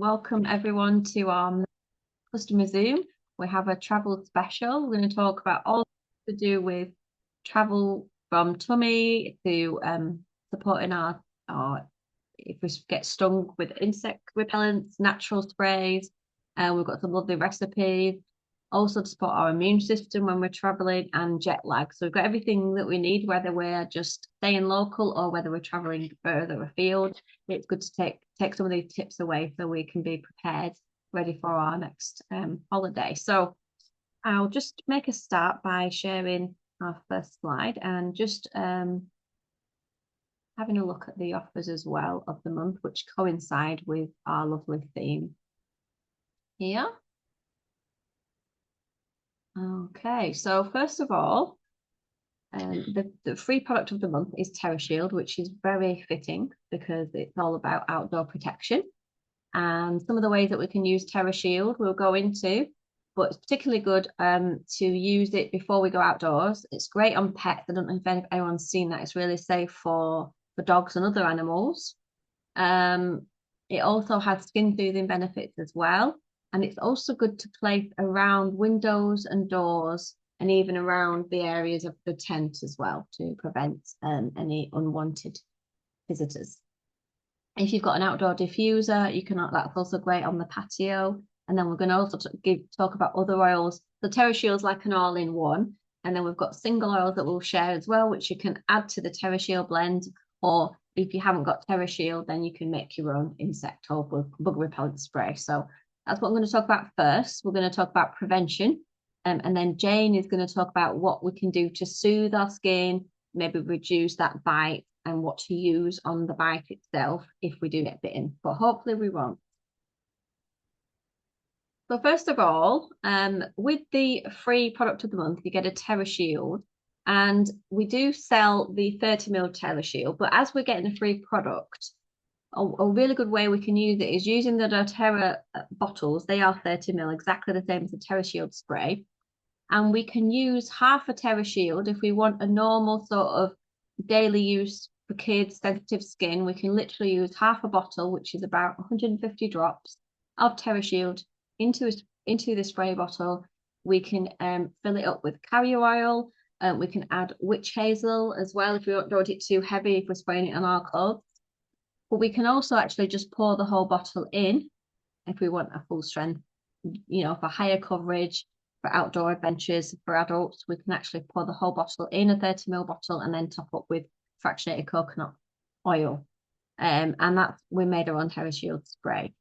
welcome everyone to our customer Zoom. We have a travel special. We're going to talk about all to do with travel from tummy to supporting our if we get stung with insect repellents, natural sprays. We've got some lovely recipes. Also to support our immune system when we're traveling and jet lag. So we've got everything that we need, whether we're just staying local or whether we're traveling further afield. It's good to take some of these tips away so we can be prepared, ready for our next holiday. So I'll just make a start by sharing our first slide and just having a look at the offers as well of the month, which coincide with our lovely theme here. Okay, so first of all, the free product of the month is TerraShield, which is very fitting because it's all about outdoor protection. And some of the ways that we can use TerraShield we'll go into, but it's particularly good to use it before we go outdoors. It's great on pets. I don't know if anyone's seen that. It's really safe for dogs and other animals. It also has skin soothing benefits as well. And it's also good to place around windows and doors and even around the areas of the tent as well to prevent any unwanted visitors. If you've got an outdoor diffuser, that's also great on the patio. And then we're going to also talk about other oils. The TerraShield's like an all-in-one. And then we've got single oils that we'll share as well, which you can add to the TerraShield blend. Or if you haven't got TerraShield, then you can make your own insect or bug repellent spray. So that's what I'm going to talk about first. We're going to talk about prevention. And then Jane is going to talk about what we can do to soothe our skin, maybe reduce that bite, and what to use on the bite itself if we do get bitten, but hopefully we won't. So first of all, with the free product of the month, you get a TerraShield, and we do sell the 30ml TerraShield, but as we're getting a free product, a really good way we can use it is using the doTERRA bottles. They are 30ml, exactly the same as the TerraShield spray. And we can use half a TerraShield if we want a normal sort of daily use for kids, sensitive skin. We can literally use half a bottle, which is about 150 drops of TerraShield into the spray bottle. We can fill it up with carrier oil. We can add witch hazel as well if we don't want it too heavy, if we're spraying it on our clothes. But we can also actually just pour the whole bottle in if we want a full strength, for higher coverage, for outdoor adventures. For adults, we can actually pour the whole bottle in a 30ml bottle and then top up with fractionated coconut oil. And we made our own TerraShield spray.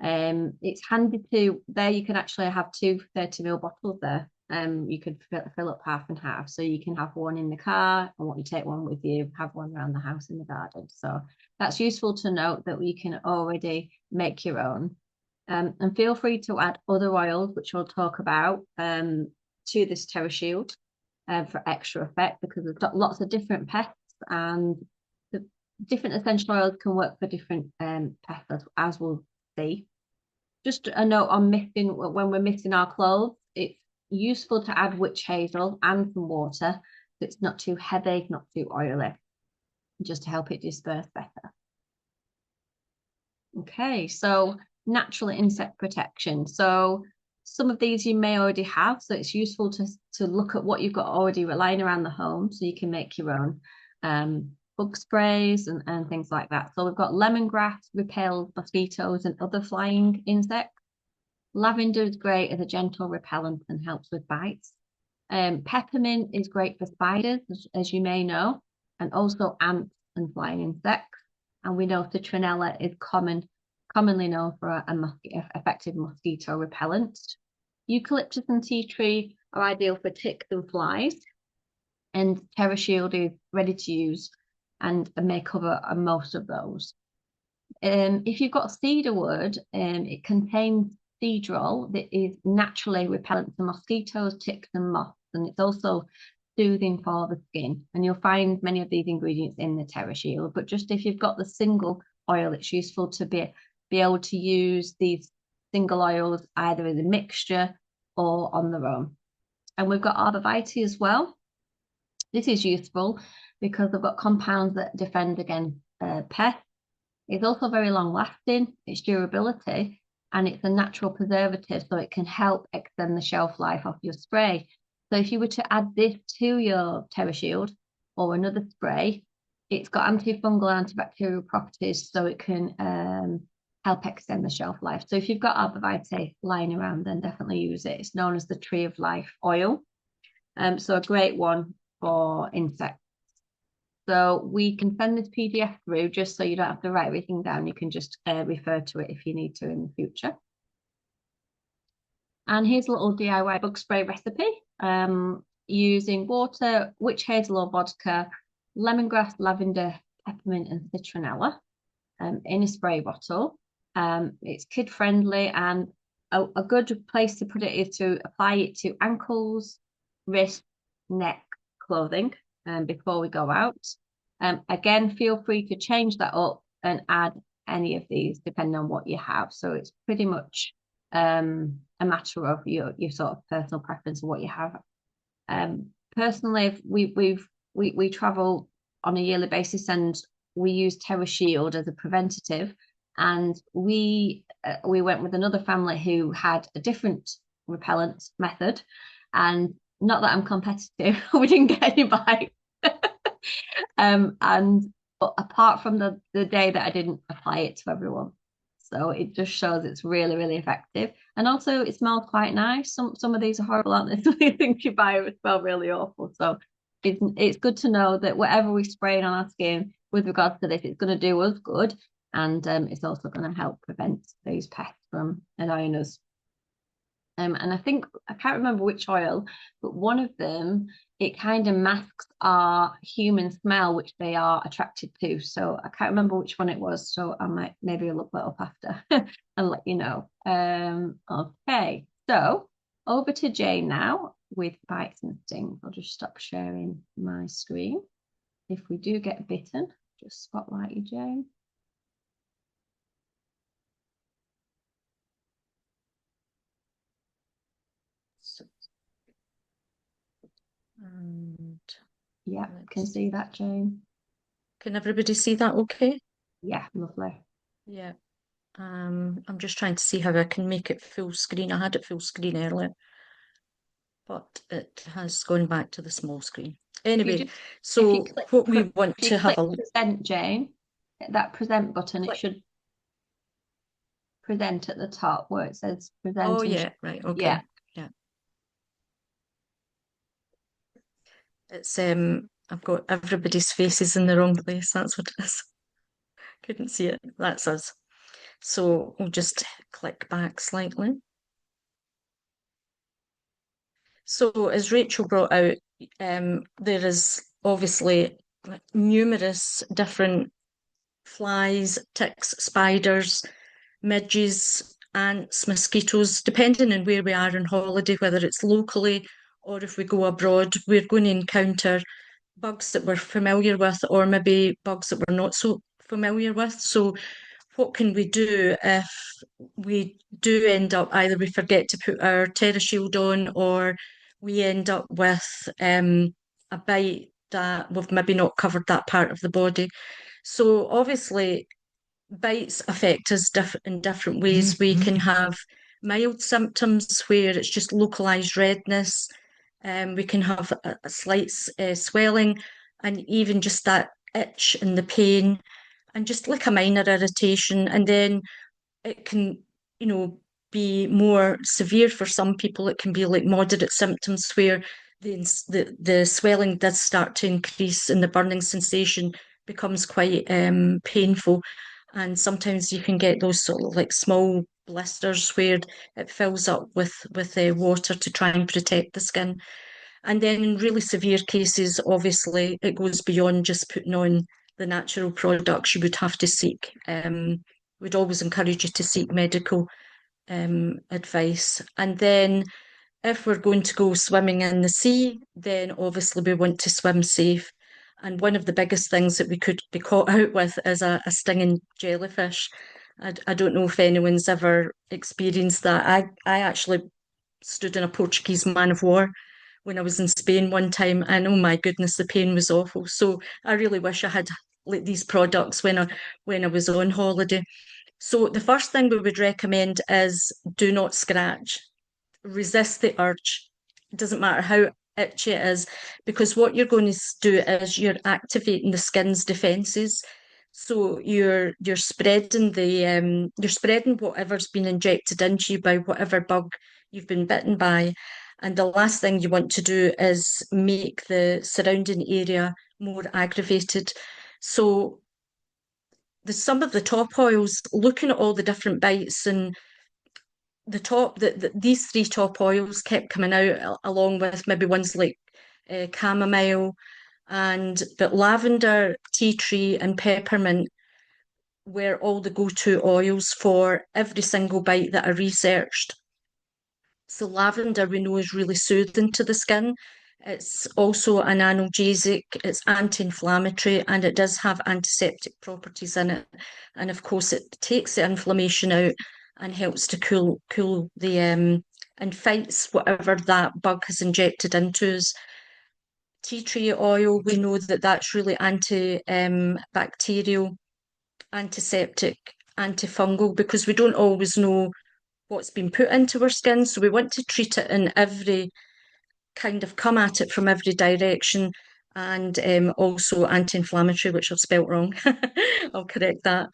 It's handy there you can actually have two 30ml bottles there. You could fill up half and half. So you can have one in the car and you take one with you, have one around the house in the garden. So that's useful to note that we can already make your own. And feel free to add other oils, which we'll talk about, to this TerraShield for extra effect, because we've got lots of different pests, and the different essential oils can work for different pests, as we'll see. Just a note on when we're mixing our clothes, it's useful to add witch hazel and some water, so it's not too heavy, not too oily, just to help it disperse better. Okay, so natural insect protection. So some of these you may already have, so it's useful to look at what you've got already lying around the home so you can make your own bug sprays and things like that. So we've got lemongrass repels mosquitoes and other flying insects. Lavender is great as a gentle repellent and helps with bites. Peppermint is great for spiders, as you may know, and also ants and flying insects. And we know citronella is commonly known for an effective mosquito repellent. Eucalyptus and tea tree are ideal for ticks and flies. And TerraShield is ready to use and may cover most of those. If you've got cedarwood, it contains cedrol that is naturally repellent to mosquitoes, ticks, and moths. And it's also soothing for the skin. And you'll find many of these ingredients in the TerraShield. But just if you've got the single oil, it's useful to be able to use these single oils either as a mixture or on their own. And we've got arborvitae as well. This is useful because they've got compounds that defend against pests. It's also very long lasting. Its durability and it's a natural preservative, so it can help extend the shelf life of your spray. So if you were to add this to your TerraShield or another spray, it's got antifungal, antibacterial properties, so it can help extend the shelf life. So if you've got arborvitae lying around, then definitely use it. It's known as the Tree of Life oil. So a great one for insects. So we can send this PDF through just so you don't have to write everything down. You can just refer to it if you need to in the future. And here's a little DIY bug spray recipe using water, witch hazel or vodka, lemongrass, lavender, peppermint, and citronella in a spray bottle. It's kid friendly, and a good place to put it is to apply it to ankles, wrists, neck, clothing before we go out. Again, feel free to change that up and add any of these depending on what you have. So it's pretty much a matter of your sort of personal preference of what you have. Personally, we travel on a yearly basis, and we use TerraShield as a preventative. And we went with another family who had a different repellent method. And not that I'm competitive, we didn't get any bites. And but apart from the day that I didn't apply it to everyone. So it just shows it's really, really effective. And also it smells quite nice. Some of these are horrible, aren't they? Some of the things you buy would smell really awful. So it's good to know that whatever we spray on our skin with regards to this, it's going to do us good. And it's also going to help prevent those pests from annoying us. And I think, I can't remember which oil, but one of them, it kind of masks our human smell, which they are attracted to. So I can't remember which one it was. So I might maybe look that up after and let you know. Okay, so over to Jane now with bites and stings. I'll just stop sharing my screen. If we do get bitten, just spotlight you, Jane. And yeah, can see that, Jane. Can everybody see that okay? Yeah, lovely. Yeah. I'm just trying to see how I can make it full screen. I had it full screen earlier, but it has gone back to the small screen. Anyway, so what we want to have a present, Jane, that present button, click. it should present at the top where it says present. Oh yeah, right, okay. Yeah. It's I've got everybody's faces in the wrong place. That's what it is. Couldn't see it. That's us. So we'll just click back slightly. So as Rachel brought out, there is obviously numerous different flies, ticks, spiders, midges, ants, mosquitoes, depending on where we are on holiday, whether it's locally or if we go abroad, we're going to encounter bugs that we're familiar with or maybe bugs that we're not so familiar with. So what can we do if we do end up either we forget to put our TerraShield on or we end up with a bite that we've maybe not covered that part of the body. So obviously bites affect us in different ways. We can have mild symptoms where it's just localized redness. We can have a slight swelling and even just that itch and the pain and just like a minor irritation. And then it can, be more severe for some people. It can be like moderate symptoms where the swelling does start to increase and the burning sensation becomes quite painful. And sometimes you can get those sort of like small blisters where it fills up with water to try and protect the skin. And then in really severe cases, obviously, it goes beyond just putting on the natural products. You would have to seek, we'd always encourage you to seek medical advice. And then if we're going to go swimming in the sea, then obviously we want to swim safe. And one of the biggest things that we could be caught out with is a stinging jellyfish. I don't know if anyone's ever experienced that. I actually stood in a Portuguese man of war when I was in Spain one time, and oh my goodness, the pain was awful. So I really wish I had like these products when I was on holiday. So the first thing we would recommend is do not scratch. Resist the urge. It doesn't matter how itchy it is, because what you're going to do is you're activating the skin's defenses. So you're spreading whatever's been injected into you by whatever bug you've been bitten by. And the last thing you want to do is make the surrounding area more aggravated. So some of the top oils, looking at all the different bites, and these three top oils kept coming out along with maybe ones like chamomile, but lavender, tea tree, and peppermint were all the go-to oils for every single bite that I researched. So lavender we know is really soothing to the skin. It's also an analgesic, it's anti-inflammatory, and it does have antiseptic properties in it. And of course, it takes the inflammation out and helps to cool the and fights whatever that bug has injected into us. Tea tree oil, we know that that's really anti-bacterial, antiseptic, antifungal, because we don't always know what's been put into our skin. So we want to treat it in every kind of come at it from every direction, and also anti-inflammatory, which I've spelt wrong. I'll correct that.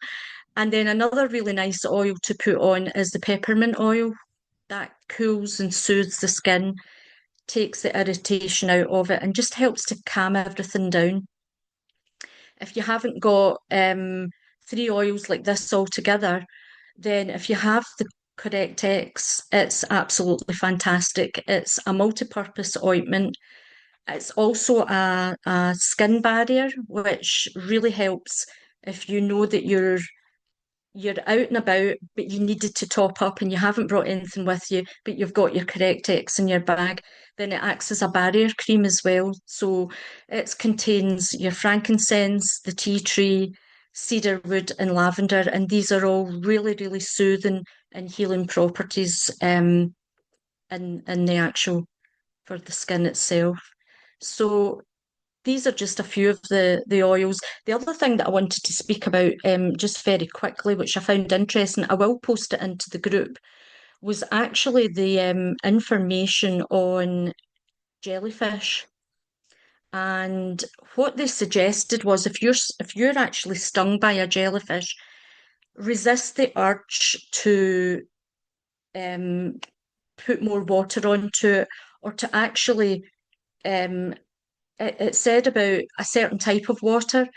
And then another really nice oil to put on is the peppermint oil. That cools and soothes the skin, takes the irritation out of it, and just helps to calm everything down. If you haven't got three oils like this all together, then if you have the correct X, it's absolutely fantastic. It's a multi-purpose ointment. It's also a skin barrier, which really helps if you know that you're out and about, but you needed to top up and you haven't brought anything with you, but you've got your correct X in your bag, then it acts as a barrier cream as well. So it contains your frankincense, the tea tree, cedarwood, and lavender, and these are all really, really soothing and healing properties in the actual for the skin itself. So these are just a few of the oils. The other thing that I wanted to speak about, just very quickly, which I found interesting, I will post it into the group, was actually the information on jellyfish. And what they suggested was if you're actually stung by a jellyfish, resist the urge to um, put more water onto it, or to actually it said about a certain type of water.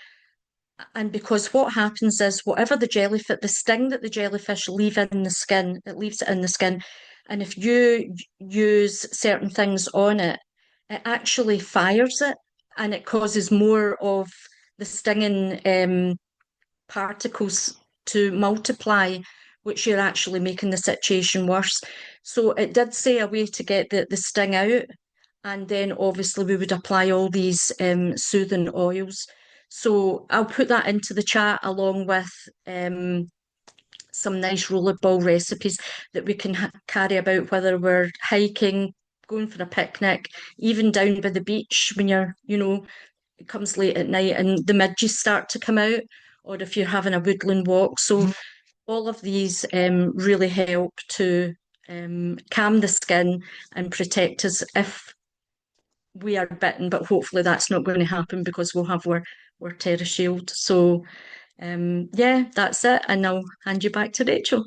And because what happens is whatever the sting that the jellyfish leave in the skin, it leaves it in the skin. And if you use certain things on it, it actually fires it, and it causes more of the stinging particles to multiply, which you're actually making the situation worse. So it did say a way to get the sting out, and then obviously we would apply all these soothing oils. So I'll put that into the chat along with some nice rollerball recipes that we can carry about, whether we're hiking, going for a picnic, even down by the beach when it comes late at night and the midges start to come out, or if you're having a woodland walk. So all of these really help to calm the skin and protect us if we are bitten, but hopefully that's not going to happen because we'll have our Terra Shield. So yeah, that's it. And I'll hand you back to Rachel.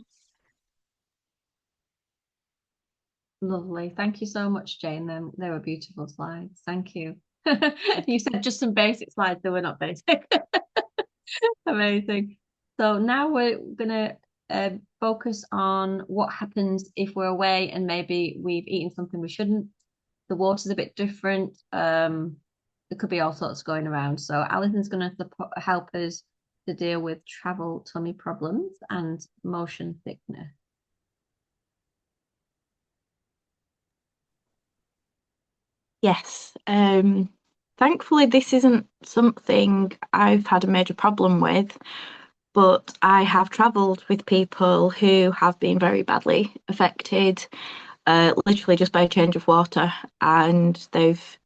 Lovely. Thank you so much, Jane. They were beautiful slides. Thank you. You said just some basic slides, they were not basic. Amazing. So now we're gonna focus on what happens if we're away and maybe we've eaten something we shouldn't. The water's a bit different. There could be all sorts going around. So Alison's gonna help us to deal with travel tummy problems and motion sickness. Yes. Thankfully, this isn't something I've had a major problem with, but I have travelled with people who have been very badly affected, literally just by a change of water, and they've,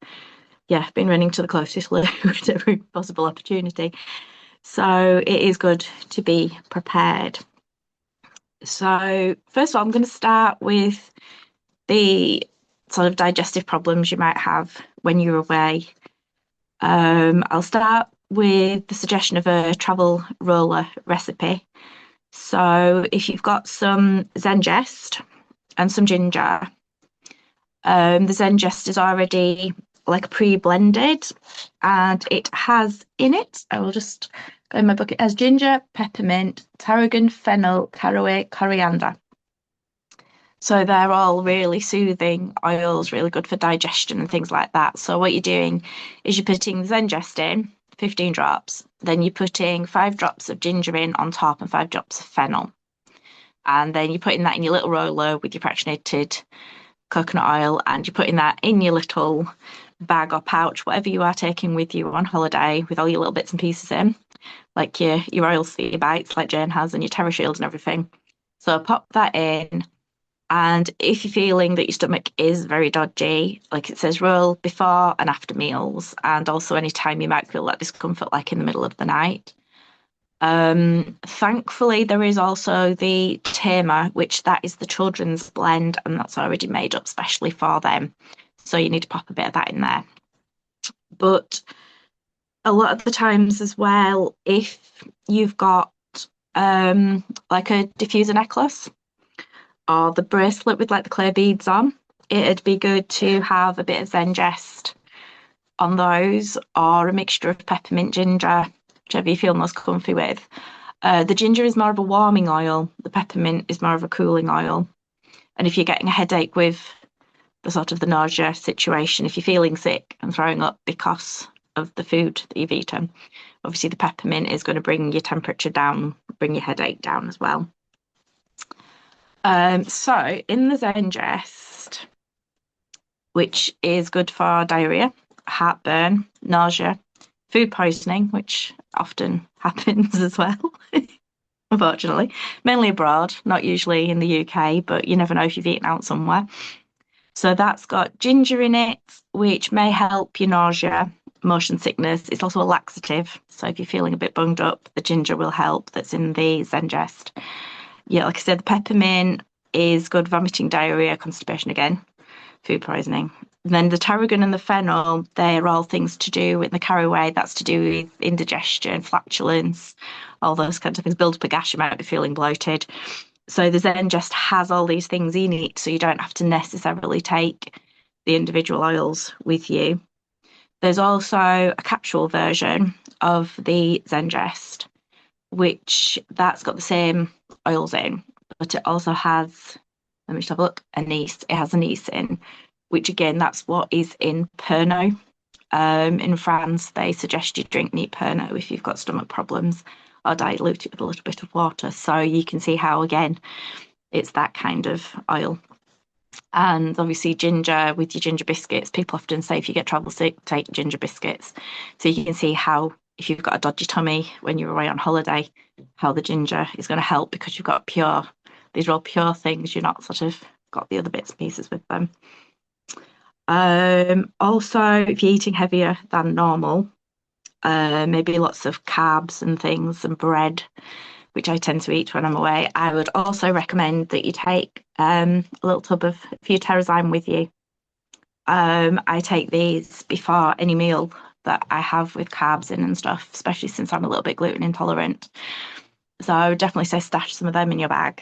yeah, been running to the closest loo at every possible opportunity. So it is good to be prepared. So first of all, I'm going to start with the sort of digestive problems you might have when you're away. I'll start with the suggestion of a travel roller recipe. So if you've got some Zengest and some ginger, the Zengest is already like pre-blended, and it has in it, I will just go in my book, it has ginger, peppermint, tarragon, fennel, caraway, coriander. So they're all really soothing oils, really good for digestion and things like that. So what you're doing is you're putting the Zengest in, 15 drops, then you're putting 5 drops of ginger in on top and 5 drops of fennel. And then you're putting that in your little roller with your fractionated coconut oil, and you're putting that in your little bag or pouch, whatever you are taking with you on holiday, with all your little bits and pieces in, like your oils for your bites, like Jane has, and your Terra Shields and everything. So pop that in. And if you're feeling that your stomach is very dodgy, like it says, roll before and after meals, and also anytime you might feel that discomfort, like in the middle of the night. Thankfully, there is also the Tamer, which that is the children's blend, and that's already made up specially for them. So you need to pop a bit of that in there. But a lot of the times as well, if you've got like a diffuser necklace or the bracelet with like the clay beads on, it'd be good to have a bit of Zengest on those, or a mixture of peppermint ginger, whichever you feel most comfy with. The ginger is more of a warming oil, the peppermint is more of a cooling oil. And if you're getting a headache with the sort of the nausea situation, if you're feeling sick and throwing up because of the food that you've eaten, obviously the peppermint is going to bring your temperature down, bring your headache down as well. So in the Zengest, which is good for diarrhea, heartburn, nausea, food poisoning, which often happens as well, unfortunately, mainly abroad, not usually in the UK, but you never know if you've eaten out somewhere. So that's got ginger in it, which may help your nausea, motion sickness. It's also a laxative. So if you're feeling a bit bunged up, the ginger will help. That's in the Zengest. Yeah, like I said, the peppermint is good vomiting, diarrhea, constipation again, food poisoning. And then the tarragon and the fennel, they're all things to do with the caraway. That's to do with indigestion, flatulence, all those kinds of things. Build up a gas, you might be feeling bloated. So the Zengest has all these things in it, so you don't have to necessarily take the individual oils with you. There's also a capsule version of the Zengest, which that's got the same oils in, but it also has, let me just have a look, anise. It has anise in, which again, that's what is in Pernod. In France, they suggest you drink neat Pernod if you've got stomach problems, or dilute it with a little bit of water. So you can see how, again, it's that kind of oil. And obviously ginger with your ginger biscuits. People often say if you get travel sick, take ginger biscuits. So you can see how if you've got a dodgy tummy when you're away on holiday, how the ginger is going to help because you've got these are all pure things. You're not sort of got the other bits and pieces with them. Also, if you're eating heavier than normal, maybe lots of carbs and things and bread, which I tend to eat when I'm away, I would also recommend that you take a little tub of Futerzyme with you. I take these before any meal that I have with carbs in and stuff, especially since I'm a little bit gluten intolerant. So I would definitely say stash some of them in your bag.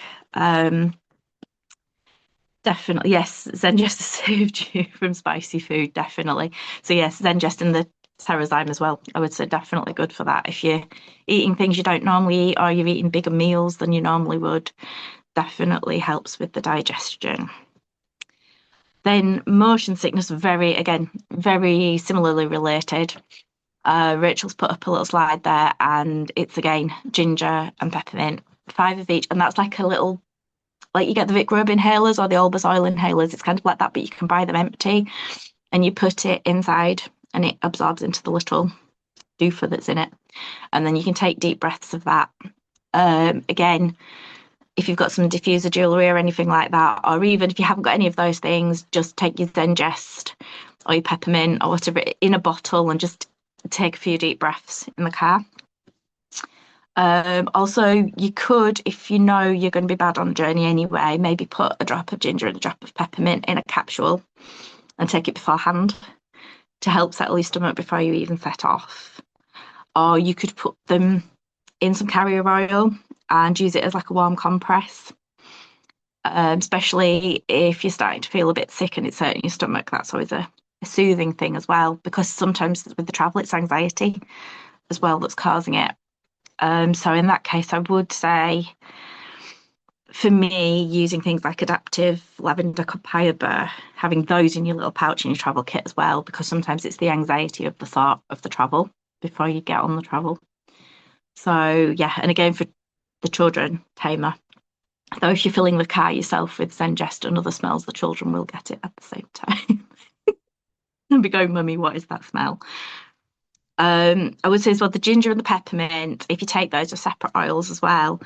Definitely, yes, Zengest has saved you from spicy food, definitely. So yes, Zengest and the Terrazyme as well. I would say definitely good for that. If you're eating things you don't normally eat or you're eating bigger meals than you normally would, definitely helps with the digestion. Then motion sickness, very similarly related. Rachel's put up a little slide there, and it's again ginger and peppermint, 5 of each, and that's like a little, like you get the Vic Rub inhalers or the Albus oil inhalers. It's kind of like that, but you can buy them empty, and you put it inside, and it absorbs into the little doofer that's in it, and then you can take deep breaths of that. Again, if you've got some diffuser jewellery or anything like that, or even if you haven't got any of those things, just take your Zengest or your peppermint or whatever in a bottle and just take a few deep breaths in the car. Also, you could, if you know you're going to be bad on a journey anyway, maybe put a drop of ginger and a drop of peppermint in a capsule and take it beforehand to help settle your stomach before you even set off. Or you could put them in some carrier oil and use it as like a warm compress. Especially if you're starting to feel a bit sick and it's hurting your stomach, that's always a soothing thing as well, because sometimes with the travel, it's anxiety as well that's causing it. So in that case, I would say for me, using things like adaptive lavender copaiba, having those in your little pouch in your travel kit as well, because sometimes it's the anxiety of the thought of the travel before you get on the travel. So yeah, and again for the children, tamer. Though if you're filling the car yourself with Zengest and other smells, the children will get it at the same time and be going, Mummy, what is that smell? I would say as well, the ginger and the peppermint, if you take those as separate oils as well,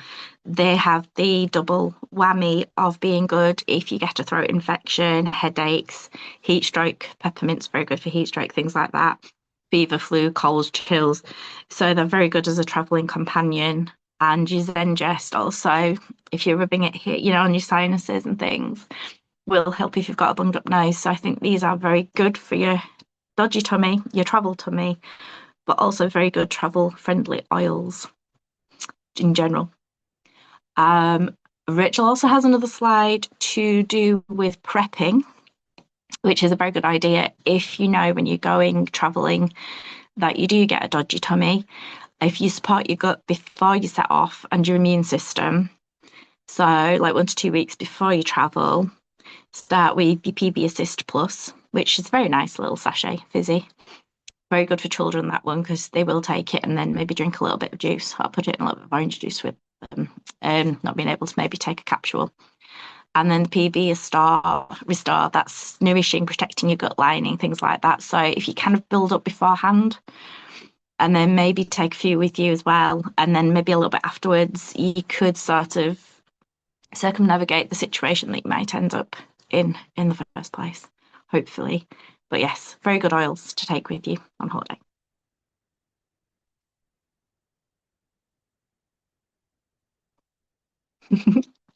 they have the double whammy of being good if you get a throat infection, headaches, heat stroke. Peppermint's very good for heat stroke, things like that. Fever, flu, colds, chills. So they're very good as a traveling companion. And your Zengest also, if you're rubbing it here, on your sinuses and things, will help if you've got a bunged up nose. So I think these are very good for your dodgy tummy, your travel tummy, but also very good travel friendly oils in general. Rachel also has another slide to do with prepping, which is a very good idea if you know when you're going traveling that you do get a dodgy tummy. If you support your gut before you set off and your immune system, so like 1 to 2 weeks before you travel, start with your PB Assist Plus, which is a very nice little sachet, fizzy. Very good for children, that one, because they will take it and then maybe drink a little bit of juice. I'll put it in a little bit of orange juice with them, not being able to maybe take a capsule. And then the PB Restore, that's nourishing, protecting your gut lining, things like that. So if you kind of build up beforehand, and then maybe take a few with you as well, and then maybe a little bit afterwards, you could sort of circumnavigate the situation that you might end up in the first place, hopefully. But yes, very good oils to take with you on holiday.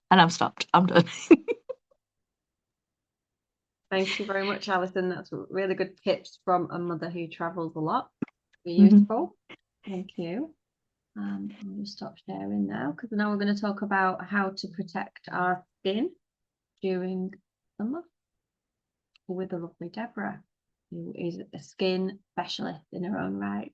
And I'm stopped. I'm done. Thank you very much, Alison. That's really good tips from a mother who travels a lot. Useful. Thank you. I'll just stop sharing now because now we're going to talk about how to protect our skin during summer with the lovely Deborah, who is a skin specialist in her own right.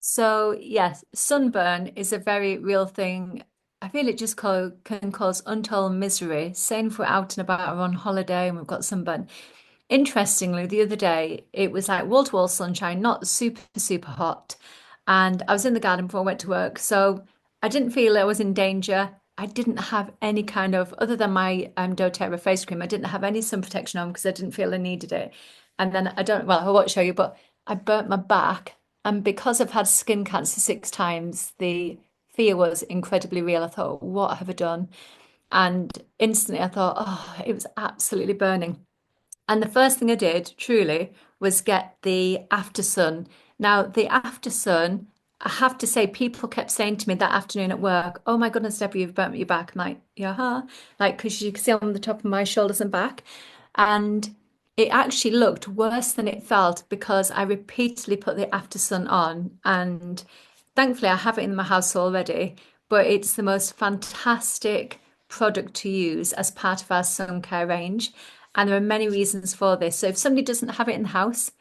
So yes, sunburn is a very real thing. I feel it just can cause untold misery. Same if we're out and about or on holiday and we've got sunburn. Interestingly, the other day it was like wall-to-wall sunshine, not super, super hot. And I was in the garden before I went to work. So I didn't feel I was in danger. I didn't have any kind of, other than my doTERRA face cream, I didn't have any sun protection on because I didn't feel I needed it. And then I won't show you, but I burnt my back. And because I've had skin cancer 6 times, the fear was incredibly real. I thought, what have I done? And instantly I thought, oh, it was absolutely burning. And the first thing I did, truly, was get the after sun. Now, the after sun, I have to say, people kept saying to me that afternoon at work, oh my goodness, Debbie, you've burnt your back. I'm like, yeah, like, because you can see on the top of my shoulders and back. And it actually looked worse than it felt because I repeatedly put the after sun on. And thankfully, I have it in my house already, but it's the most fantastic product to use as part of our sun care range. And there are many reasons for this. So if somebody doesn't have it in the house,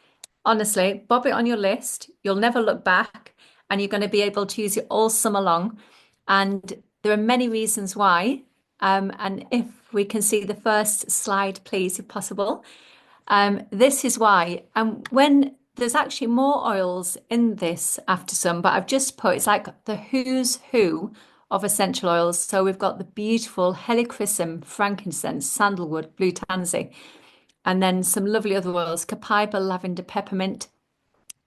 honestly, bob it on your list. You'll never look back and you're going to be able to use it all summer long. And there are many reasons why. And if we can see the first slide, please, if possible. This is why. And when there's actually more oils in this after sun, but I've just put, it's like the who's who of essential oils. So we've got the beautiful helichrysum, frankincense, sandalwood, blue tansy, and then some lovely other oils, copaiba, lavender, peppermint.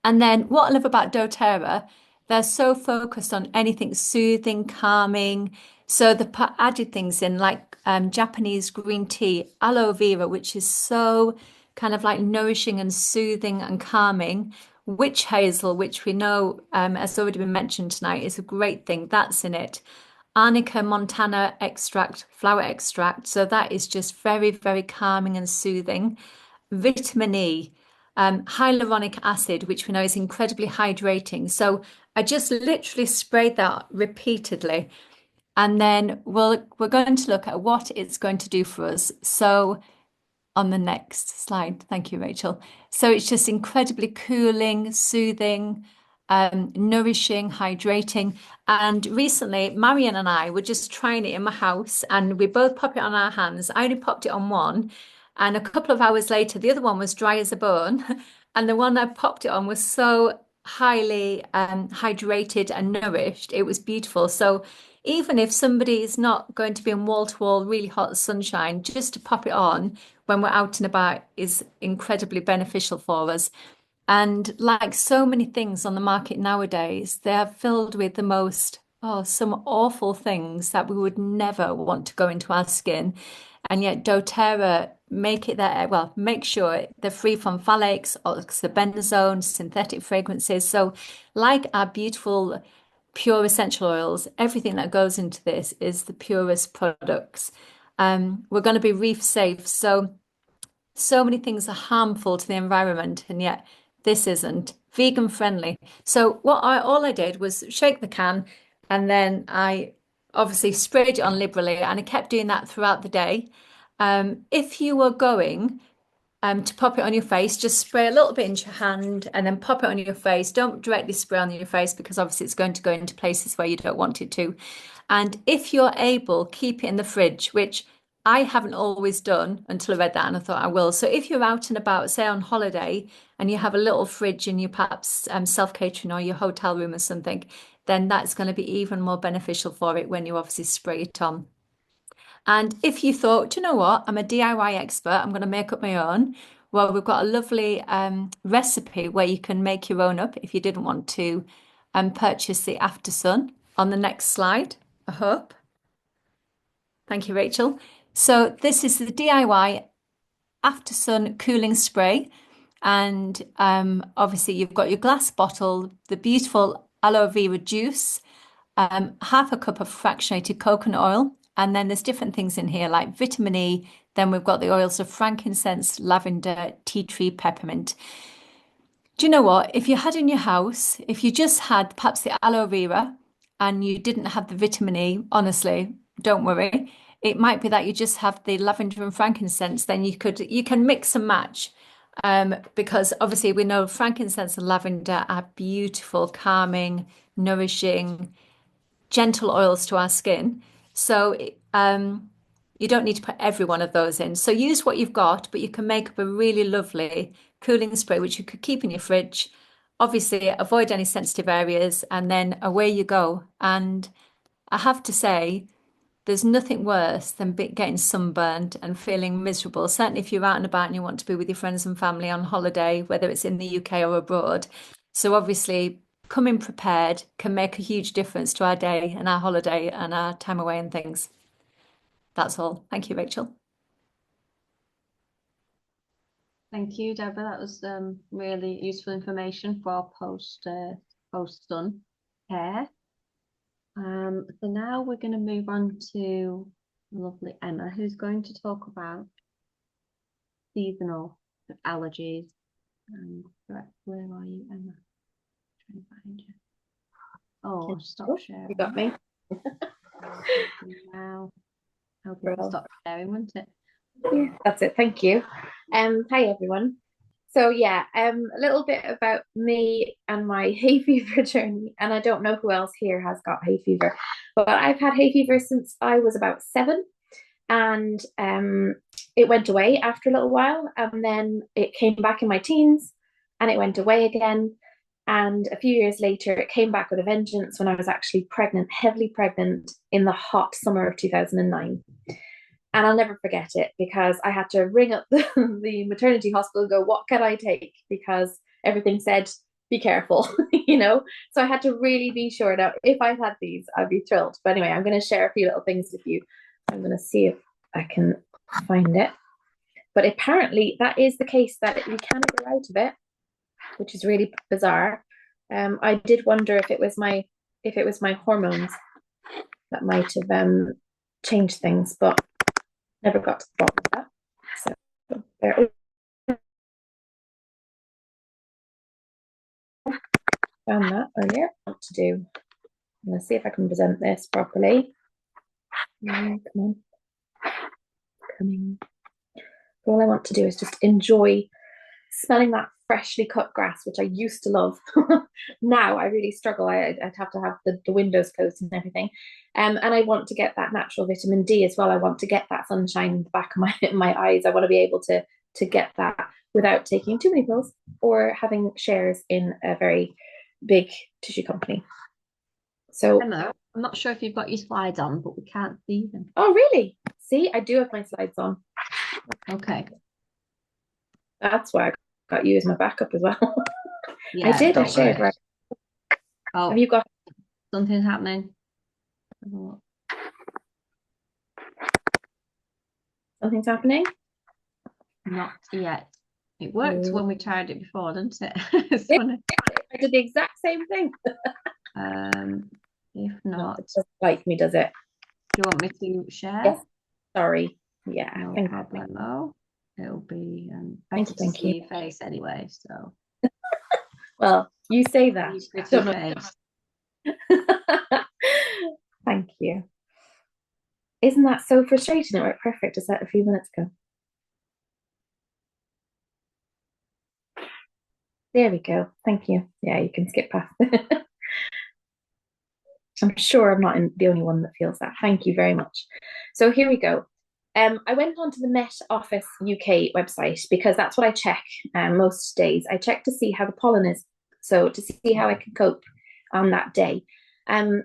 And then what I love about doTERRA, they're so focused on anything soothing, calming. So they put added things in like Japanese green tea, aloe vera, which is so kind of like nourishing and soothing and calming. Witch hazel, which we know has already been mentioned tonight, is a great thing. That's in it. Arnica montana extract, flower extract. So that is just very, very calming and soothing. Vitamin E, hyaluronic acid, which we know is incredibly hydrating. So I just literally sprayed that repeatedly. And then we're going to look at what it's going to do for us. So on the next slide. Thank you, Rachel. So it's just incredibly cooling, soothing, nourishing, hydrating. And recently, Marion and I were just trying it in my house, and we both pop it on our hands. I only popped it on one, and a couple of hours later, the other one was dry as a bone. And the one I popped it on was so highly hydrated and nourished. It was beautiful. So even if somebody is not going to be in wall-to-wall really hot sunshine, just to pop it on when we're out and about is incredibly beneficial for us. And like so many things on the market nowadays, they are filled with the most, some awful things that we would never want to go into our skin. And yet doTERRA make it there, well, make sure they're free from phthalates, oxybenzone, synthetic fragrances. So like our beautiful pure essential oils, everything that goes into this is the purest products. We're going to be reef safe. So many things are harmful to the environment, and yet this isn't. Vegan friendly. So all I did was shake the can, and then I obviously sprayed it on liberally, and I kept doing that throughout the day. If you were going to pop it on your face, just spray a little bit into your hand and then pop it on your face. Don't directly spray on your face because obviously it's going to go into places where you don't want it to. And if you're able, keep it in the fridge, which I haven't always done until I read that and I thought I will. So if you're out and about, say on holiday, and you have a little fridge in your perhaps self-catering or your hotel room or something, then that's going to be even more beneficial for it when you obviously spray it on. And if you thought, do you know what, I'm a DIY expert, I'm going to make up my own. Well, we've got a lovely recipe where you can make your own up if you didn't want to purchase the After Sun on the next slide, I hope. Thank you, Rachel. So this is the DIY After Sun cooling spray. And obviously you've got your glass bottle, the beautiful aloe vera juice, half a cup of fractionated coconut oil. And then there's different things in here like vitamin E. Then we've got the oils of frankincense, lavender, tea tree, peppermint. Do you know what? If you had in your house, if you just had perhaps the aloe vera and you didn't have the vitamin E, honestly, don't worry. It might be that you just have the lavender and frankincense. Then you can mix and match. Because obviously we know frankincense and lavender are beautiful, calming, nourishing, gentle oils to our skin. So you don't need to put every one of those in. So use what you've got, but you can make up a really lovely cooling spray, which you could keep in your fridge. Obviously, avoid any sensitive areas, and then away you go. And I have to say, there's nothing worse than getting sunburned and feeling miserable. Certainly if you're out and about and you want to be with your friends and family on holiday, whether it's in the UK or abroad. So obviously coming prepared can make a huge difference to our day and our holiday and our time away and things. That's all. Thank you, Rachel. Thank you, Deborah. That was really useful information for our post-sun care. So now we're going to move on to lovely Emma, who's going to talk about seasonal allergies. Where are you, Emma? Trying to find you. Oh, stop sharing. You got me. Now, hope you'll stop sharing, won't it? Yeah, that's it. Thank you. Hi everyone. So yeah, a little bit about me and my hay fever journey. And I don't know who else here has got hay fever, but I've had hay fever since I was about 7. And it went away after a little while, and then it came back in my teens and it went away again. And a few years later, it came back with a vengeance when I was actually pregnant, heavily pregnant in the hot summer of 2009. And I'll never forget it because I had to ring up the maternity hospital and go, what can I take? Because everything said, be careful, you know? So I had to really be sure. Now, if I had these, I'd be thrilled. But anyway, I'm going to share a few little things with you. I'm going to see if I can find it. But apparently that is the case, that we can grow out of it, which is really bizarre. I did wonder if it was my hormones that might have changed things, but never got to the bottom of that. So there. Found that earlier. What to do? Let's see if I can present this properly. Come on. Coming. All I want to do is just enjoy smelling that freshly cut grass, which I used to love. Now I really struggle. I'd have to have the windows closed and everything. And I want to get that natural vitamin D as well. I want to get that sunshine in the back of my eyes. I want to be able to get that without taking too many pills or having shares in a very big tissue company. So Emma, I'm not sure if you've got your slides on, but we can't see them. Oh, really? See, I do have my slides on. Okay. That's why I got you as my backup as well. Yeah, I did. I shared. Right. Oh, Have you got something happening? Something's happening? Not yet. It worked when we tried it before, didn't it? It's Yeah, funny. I did the exact same thing. If not, It doesn't like me, does it? do you want me to share? Yes. Sorry. Yeah. No Thank problem. No, it'll be Thank better you, to thank see you. your face anyway. So Well, you say that. your pretty Don't know. face. Thank you. Isn't that so frustrating? It worked perfect just a few minutes ago. There we go. Thank you. Yeah, you can skip past. I'm sure I'm not the only one that feels that. Thank you very much. So here we go. I went onto the Met Office UK website because that's what I check most days. I check to see how the pollen is, so to see how I can cope on that day.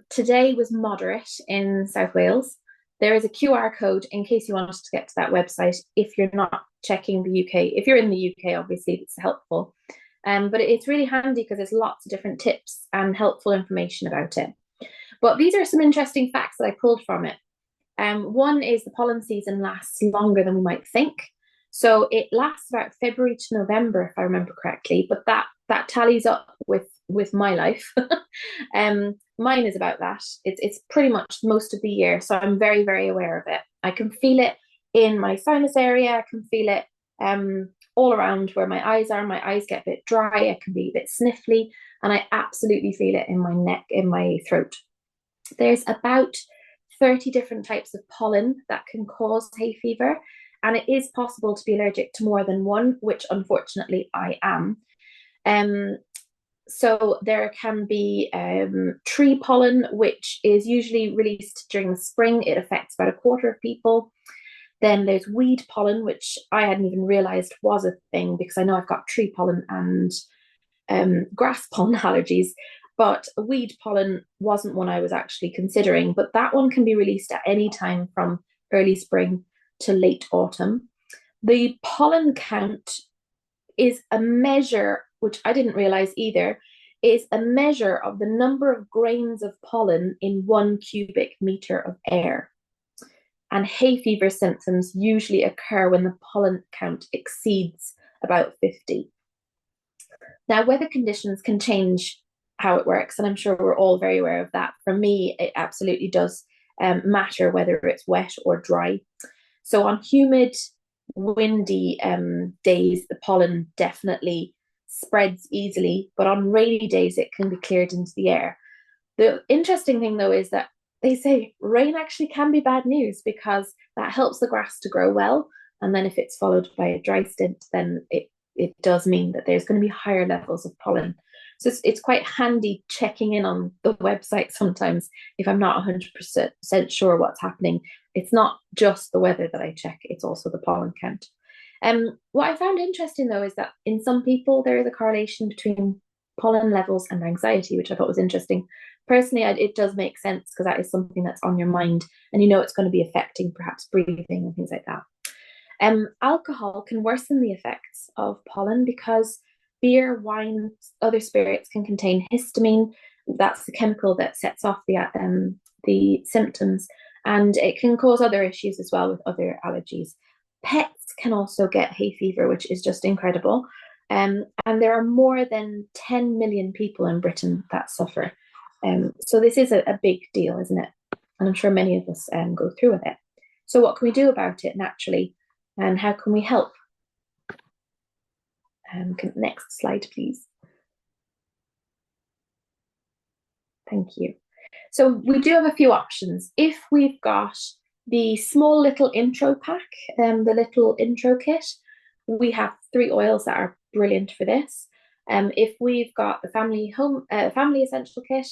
Today was moderate in South Wales. There is a QR code in case you want us to get to that website if you're not checking the UK. If you're in the UK, obviously, it's helpful. But it's really handy because there's lots of different tips and helpful information about it. But these are some interesting facts that I pulled from it. One is the pollen season lasts longer than we might think. So it lasts about February to November, if I remember correctly, but that tallies up with my life. Mine is about that. It's pretty much most of the year, so I'm very, very aware of it. I can feel it in my sinus area. I can feel it all around where my eyes are. My eyes get a bit dry. I can be a bit sniffly, and I absolutely feel it in my neck, in my throat. There's about 30 different types of pollen that can cause hay fever, and it is possible to be allergic to more than one, which unfortunately I am. So there can be tree pollen, which is usually released during the spring. It affects about a quarter of people. Then there's weed pollen, which I hadn't even realized was a thing because I know I've got tree pollen and grass pollen allergies. But weed pollen wasn't one I was actually considering, but that one can be released at any time from early spring to late autumn. The pollen count is a measure, which I didn't realize either, is a measure of the number of grains of pollen in 1 cubic meter of air. And hay fever symptoms usually occur when the pollen count exceeds about 50. Now, weather conditions can change how it works, and I'm sure we're all very aware of that. For me, it absolutely does matter whether it's wet or dry. So on humid, windy days, the pollen definitely spreads easily, but on rainy days, it can be cleared into the air. The interesting thing, though, is that they say rain actually can be bad news because that helps the grass to grow well. And then if it's followed by a dry stint, then it does mean that there's going to be higher levels of pollen. So it's quite handy checking in on the website sometimes if I'm not 100% sure what's happening. It's not just the weather that I check, it's also the pollen count. What I found interesting, though, is that in some people there is a correlation between pollen levels and anxiety, which I thought was interesting. Personally, it does make sense because that is something that's on your mind and you know it's going to be affecting perhaps breathing and things like that. Alcohol can worsen the effects of pollen because beer, wine, other spirits can contain histamine. That's the chemical that sets off the symptoms, and it can cause other issues as well with other allergies. Pets pets can also get hay fever, which is just incredible. And there are more than 10 million people in Britain that suffer. So this is a big deal, isn't it? And I'm sure many of us go through with it. So what can we do about it naturally? And how can we help? Next slide, please. Thank you. So we do have a few options. If we've got the small little intro pack, the little intro kit, we have 3 oils that are brilliant for this. If we've got the family essential kit,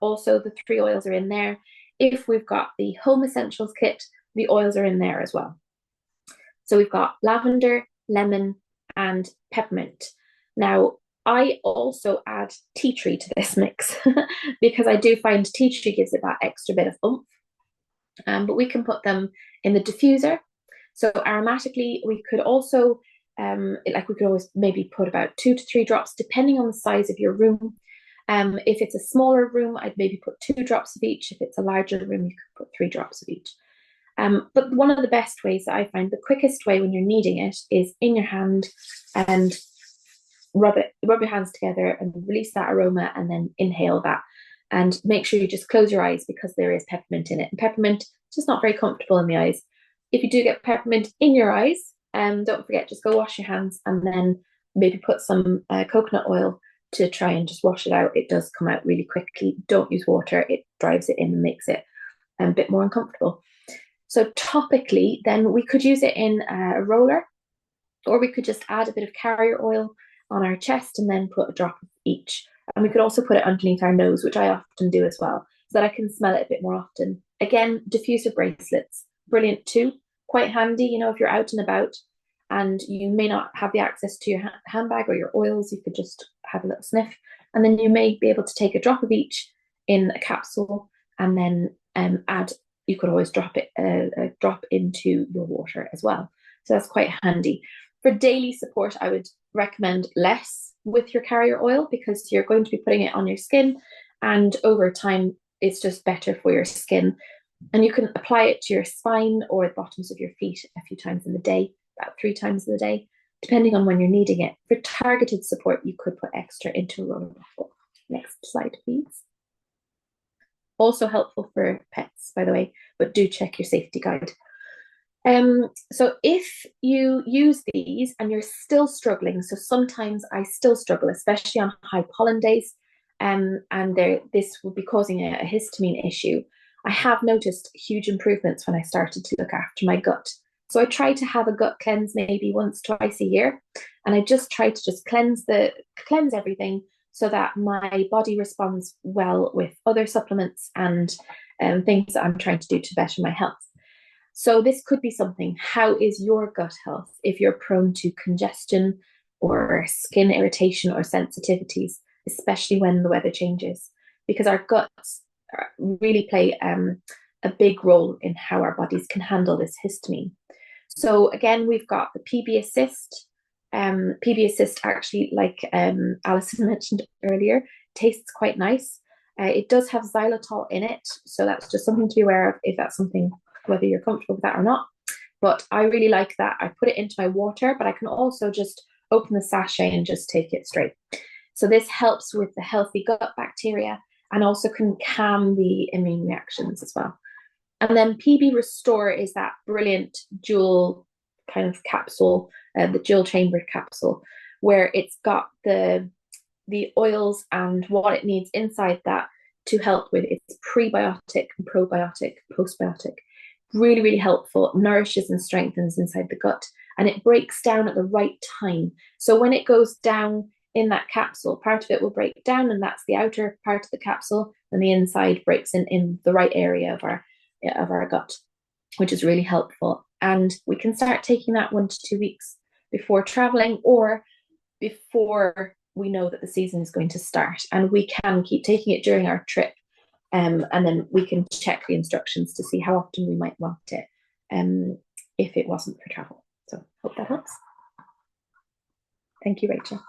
also the 3 oils are in there. If we've got the home essentials kit, the oils are in there as well. So we've got lavender, lemon, and peppermint. Now, I also add tea tree to this mix because I do find tea tree gives it that extra bit of oomph. But we can put them in the diffuser. So aromatically, we could also, we could always maybe put about 2 to 3 drops, depending on the size of your room. If it's a smaller room, I'd maybe put 2 drops of each. If it's a larger room, you could put 3 drops of each. But one of the best ways that I find, the quickest way when you're kneading it, is in your hand and rub your hands together and release that aroma and then inhale that. And make sure you just close your eyes because there is peppermint in it. And peppermint is just not very comfortable in the eyes. If you do get peppermint in your eyes, don't forget, just go wash your hands and then maybe put some coconut oil to try and just wash it out. It does come out really quickly. Don't use water. It drives it in and makes it a bit more uncomfortable. So topically, then we could use it in a roller, or we could just add a bit of carrier oil on our chest and then put a drop of each. And we could also put it underneath our nose, which I often do as well, so that I can smell it a bit more often. Again, diffuser bracelets, brilliant too. Quite handy, you know, if you're out and about and you may not have the access to your handbag or your oils, you could just have a little sniff. And then you may be able to take a drop of each in a capsule and then add. You could always drop it a drop into your water as well. So that's quite handy. For daily support, I would recommend less with your carrier oil because you're going to be putting it on your skin, and over time, it's just better for your skin. And you can apply it to your spine or the bottoms of your feet a few times in the day, about 3 times in the day, depending on when you're needing it. For targeted support, you could put extra into a roller bottle. Next slide, please. Also helpful for pets, by the way, but do check your safety guide. So if you use these and you're still struggling, so sometimes I still struggle, especially on high pollen days, and this will be causing a histamine issue. I have noticed huge improvements when I started to look after my gut. So I try to have a gut cleanse maybe once, twice a year, and I just try to just cleanse everything so that my body responds well with other supplements and things that I'm trying to do to better my health. So this could be something. How is your gut health if you're prone to congestion or skin irritation or sensitivities, especially when the weather changes? Because our guts really play a big role in how our bodies can handle this histamine. So again, we've got the PB Assist. PB Assist actually, like Alison mentioned earlier, tastes quite nice. It does have xylitol in it, so that's just something to be aware of if that's something, whether you're comfortable with that or not. But I really like that. I put it into my water, but I can also just open the sachet and just take it straight. So this helps with the healthy gut bacteria and also can calm the immune reactions as well. And then PB Restore is that brilliant dual kind of capsule, the dual chambered capsule, where it's got the oils and what it needs inside that to help with its prebiotic and probiotic, postbiotic. Really, really helpful, nourishes and strengthens inside the gut, and it breaks down at the right time. So when it goes down in that capsule, part of it will break down, and that's the outer part of the capsule, and the inside breaks in the right area of our gut, which is really helpful. And we can start taking that 1 to 2 weeks before traveling or before we know that the season is going to start, and we can keep taking it during our trip. And then we can check the instructions to see how often we might want it if it wasn't for travel. So hope that helps. Thank you, Rachel.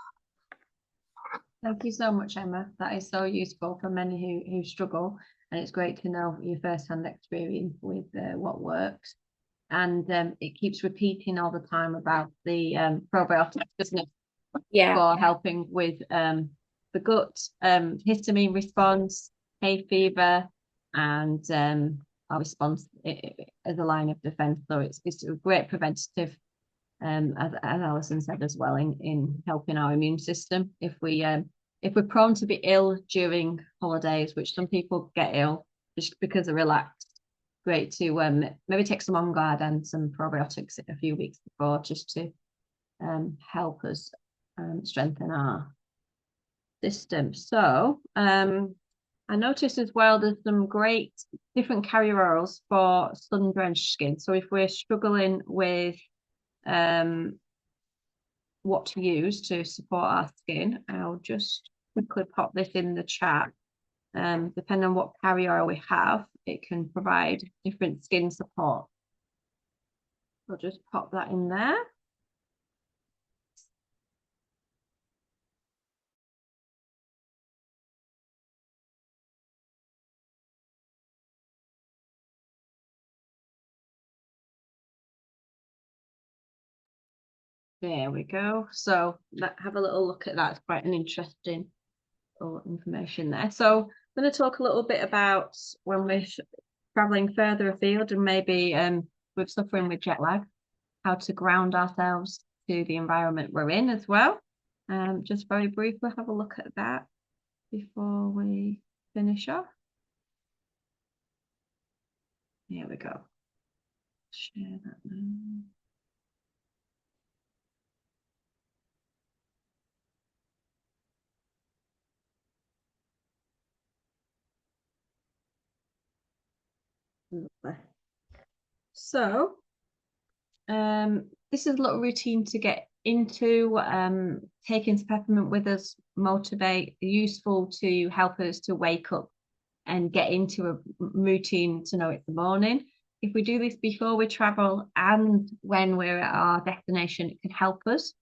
Thank you so much, Emma. That is so useful for many who struggle, and it's great to know your first-hand experience with what works. and it keeps repeating all the time about the probiotics, doesn't it? Yeah. For helping with the gut, histamine response, hay fever, and our response as a line of defense. So it's a great preventative, as Alison said as well, in helping our immune system. If we're prone to be ill during holidays, which some people get ill just because they're relaxed, great to maybe take some On Guard and some probiotics a few weeks before, just to help us strengthen our system. So I noticed as well there's some great different carrier oils for sun drenched skin. So if we're struggling with what to use to support our skin, I'll just quickly pop this in the chat. Depending on what carrier oil we have, it can provide different skin support. I'll just pop that in there. There we go. So have a little look at that. It's quite an interesting information there. So I'm going to talk a little bit about when we're traveling further afield and maybe we're suffering with jet lag, how to ground ourselves to the environment we're in as well. Just very briefly have a look at that before we finish off. Here we go. Share that now. Lovely. So this is a little routine to get into. Taking some peppermint with us, motivate, useful to help us to wake up and get into a routine to know it's the morning. If we do this before we travel and when we're at our destination, it can help us.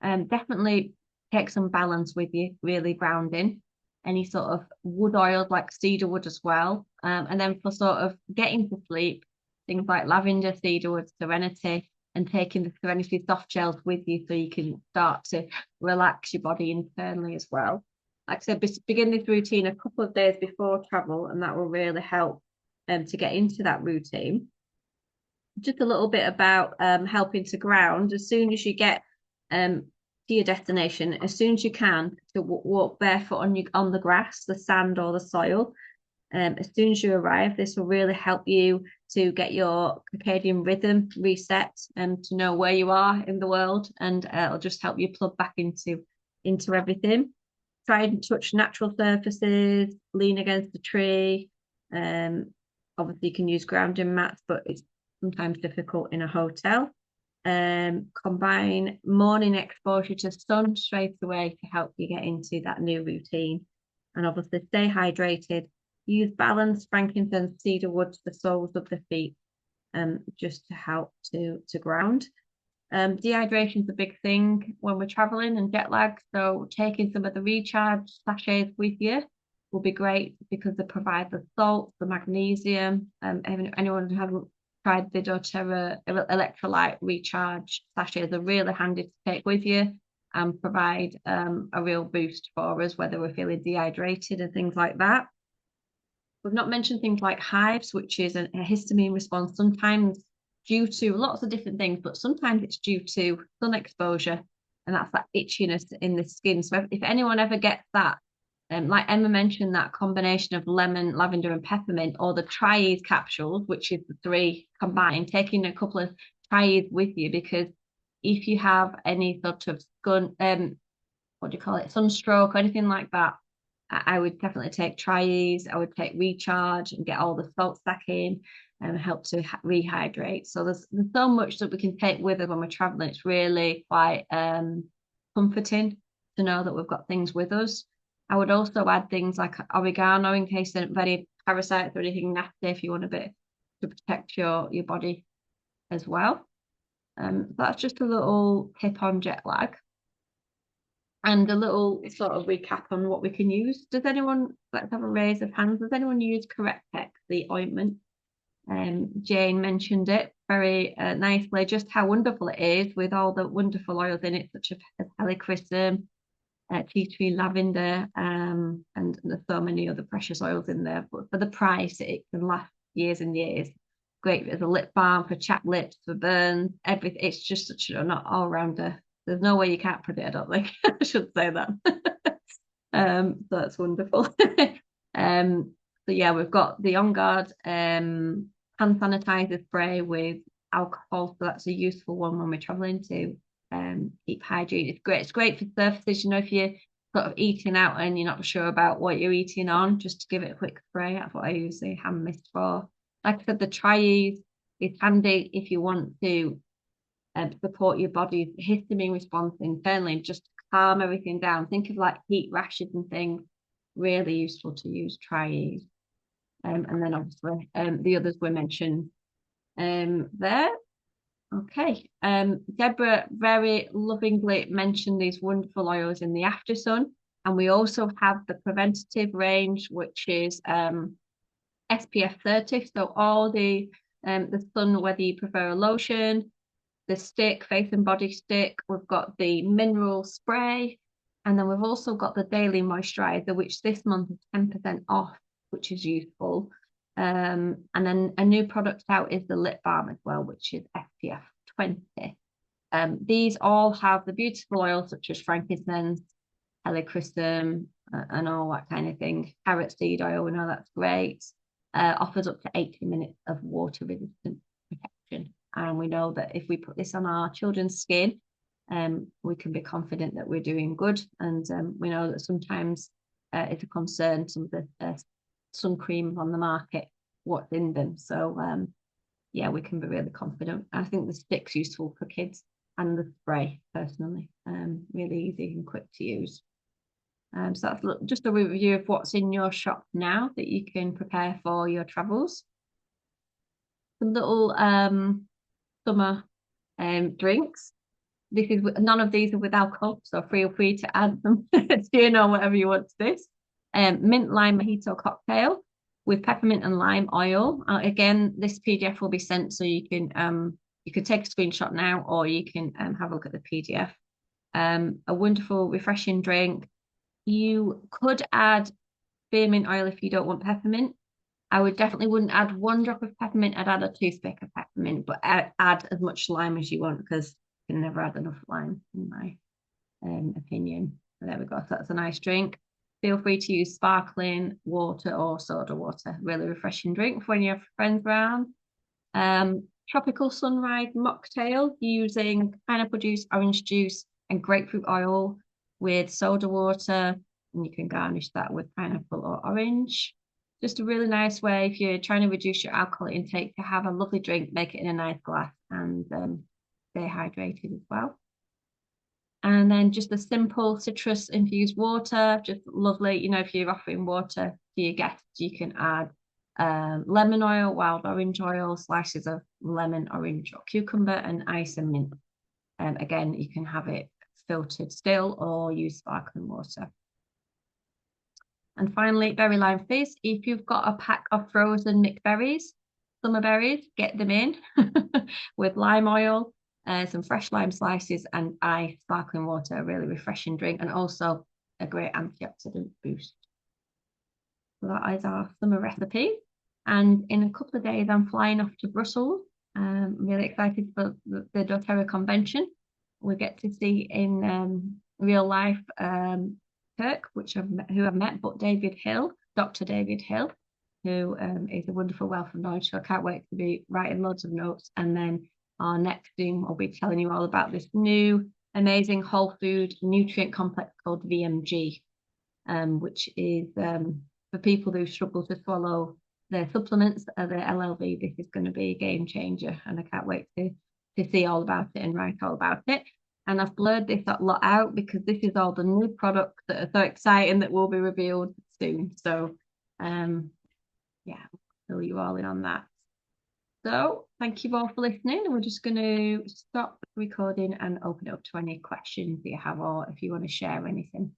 Definitely take some balance with you, really grounding. Any sort of wood oils like cedar wood as well. And then for sort of getting to sleep, things like lavender, cedarwood, serenity, and taking the serenity soft gels with you so you can start to relax your body internally as well. Like I said, begin this routine a couple of days before travel, and that will really help to get into that routine. Just a little bit about helping to ground. As soon as you get to your destination, as soon as you can, to walk barefoot on the grass, the sand or the soil. As soon as you arrive, this will really help you to get your circadian rhythm reset and to know where you are in the world, and it'll just help you plug back into everything. Try and touch natural surfaces, lean against a tree. Obviously you can use grounding mats, but it's sometimes difficult in a hotel. Combine morning exposure to sun straight away to help you get into that new routine, and obviously stay hydrated. Use balanced frankincense, cedar wood to the soles of the feet, just to help to ground. Dehydration is a big thing when we're traveling and jet lag, so taking some of the recharge sachets with you will be great because they provide the salt, the magnesium. Anyone who hasn't tried the doTERRA electrolyte recharge sachets are really handy to take with you and provide a real boost for us, whether we're feeling dehydrated and things like that. We've not mentioned things like hives, which is a histamine response, sometimes due to lots of different things, but sometimes it's due to sun exposure, and that's that itchiness in the skin. So if anyone ever gets that, like Emma mentioned, that combination of lemon, lavender, and peppermint, or the triad capsules, which is the three combined, taking a couple of triads with you, because if you have any sort of sunstroke or anything like that, I would definitely take triads. I would take recharge and get all the salts back in and help to rehydrate. So there's so much that we can take with us when we're traveling. It's really quite comforting to know that we've got things with us. I would also add things like oregano in case there are any parasites or anything nasty, if you want a bit to protect your body as well. That's just a little tip on jet lag. And a little sort of recap on what we can use. Let's have a raise of hands. Does anyone use Correctex, the ointment? Jane mentioned it. very nicely just how wonderful it is with all the wonderful oils in it, such as helichrysum, tea tree lavender, and there's so many other precious oils in there. But for the price, it can last years and years. Great as a lip balm for chapped lips, for burns, everything. It's just such an all-rounder. There's no way you can't put it, I don't think. I should say that. So that's wonderful. So yeah, we've got the On Guard hand sanitizer spray with alcohol. So that's a useful one when we're traveling to keep hydrated. It's great. It's great for surfaces. You know, if you're sort of eating out and you're not sure about what you're eating on, just to give it a quick spray. That's what I use the hand mist for. Like I said, the Tri-Ease is handy if you want to support your body's histamine response internally, just to calm everything down. Think of like heat rashes and things. Really useful to use Tri-Ease. And then obviously the others were mentioned there. Okay. Deborah very lovingly mentioned these wonderful oils in the After Sun. And we also have the preventative range, which is SPF 30. So all the sun, whether you prefer a lotion, the stick, face and body stick, we've got the mineral spray, and then we've also got the daily moisturizer, which this month is 10% off, which is useful. And then a new product out is the lip balm as well, which is SPF 20. These all have the beautiful oils such as frankincense, helichrysum, and all that kind of thing. Carrot seed oil, we know that's great. Offers up to 80 minutes of water resistant protection. And we know that if we put this on our children's skin, we can be confident that we're doing good. And we know that sometimes it's a concern, some of the sun creams on the market, what's in them. So yeah, we can be really confident. I think the stick's useful for kids, and the spray personally, really easy and quick to use. So that's just a review of what's in your shop now that you can prepare for your travels. Some little summer drinks. None of these are with alcohol, so feel free to add some gin or whatever you want to this. Mint lime mojito cocktail with peppermint and lime oil. Again, this PDF will be sent, so you can take a screenshot now, or you can have a look at the PDF. A wonderful, refreshing drink. You could add spearmint oil if you don't want peppermint. I definitely wouldn't add 1 drop of peppermint. I'd add a toothpick of peppermint, but add as much lime as you want, because you can never add enough lime, in my opinion. So there we go. So that's a nice drink. Feel free to use sparkling water or soda water. Really refreshing drink for when you have friends around. Tropical sunrise mocktail using pineapple juice, orange juice, and grapefruit oil with soda water. And you can garnish that with pineapple or orange. Just a really nice way if you're trying to reduce your alcohol intake to have a lovely drink, make it in a nice glass, and stay hydrated as well. And then just a simple citrus infused water, just lovely. You know, if you're offering water to your guests, you can add lemon oil, wild orange oil, slices of lemon, orange, or cucumber, and ice and mint. Again, you can have it filtered still or use sparkling water. And finally, berry lime fizz. If you've got a pack of frozen mixed berries, summer berries, get them in with lime oil, some fresh lime slices, and ice, sparkling water. A really refreshing drink, and also a great antioxidant boost. So that is our summer recipe. And in a couple of days, I'm flying off to Brussels. I'm really excited for the doTERRA convention. We get to see in real life Kirk, who I've met, but David Hill, Dr. David Hill, who is a wonderful wealth of knowledge. So I can't wait to be writing loads of notes. And then our next Zoom, I'll be telling you all about this new amazing whole food nutrient complex called VMG, which is for people who struggle to swallow their supplements, their LLV. This is going to be a game changer, and I can't wait to see all about it and write all about it. And I've blurred this lot out because this is all the new products that are so exciting that will be revealed soon. So yeah, I'll fill you all in on that. So thank you all for listening, and we're just going to stop recording and open it up to any questions that you have, or if you want to share anything.